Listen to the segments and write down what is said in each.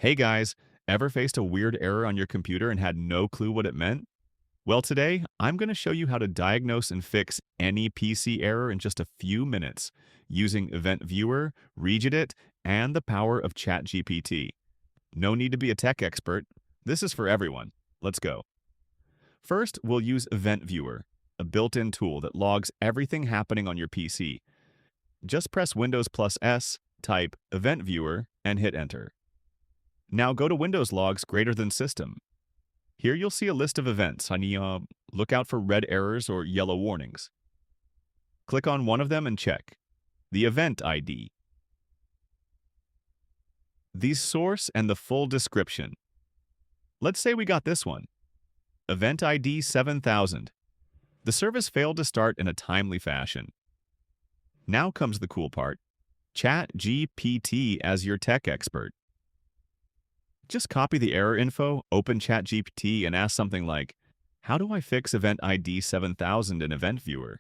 Hey guys, ever faced a weird error on your computer and had no clue what it meant? Well, today I'm going to show you how to diagnose and fix any PC error in just a few minutes using Event Viewer, Regedit, and the power of ChatGPT. No need to be a tech expert. This is for everyone. Let's go. First, we'll use Event Viewer, a built-in tool that logs everything happening on your PC. Just press Windows plus S, type Event Viewer, and hit Enter. Now go to Windows Logs greater than System. Here you'll see a list of events. Look out for red errors or yellow warnings. Click on one of them and check. The event ID. The source and the full description. Let's say we got this one. Event ID 7000. The service failed to start in a timely fashion. Now comes the cool part. ChatGPT as your tech expert. Just copy the error info, open ChatGPT, and ask something like, how do I fix event ID 7000 in Event Viewer?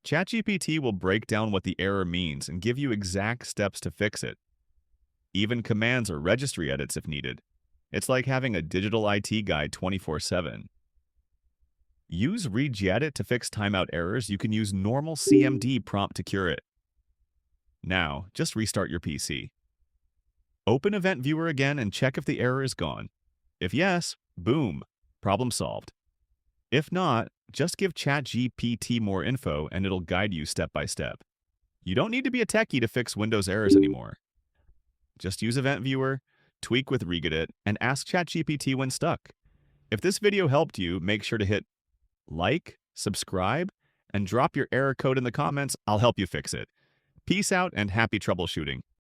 ChatGPT will break down what the error means and give you exact steps to fix it. Even commands or registry edits if needed. It's like having a digital IT guide 24/7. Use Regedit to fix timeout errors. You can use normal CMD prompt to cure it. Now, just restart your PC. Open Event Viewer again and check if the error is gone. If yes, boom, problem solved. If not, just give ChatGPT more info and it'll guide you step by step. You don't need to be a techie to fix Windows errors anymore. Just use Event Viewer, tweak with Regedit, and ask ChatGPT when stuck. If this video helped you, make sure to hit like, subscribe, and drop your error code in the comments. I'll help you fix it. Peace out and happy troubleshooting.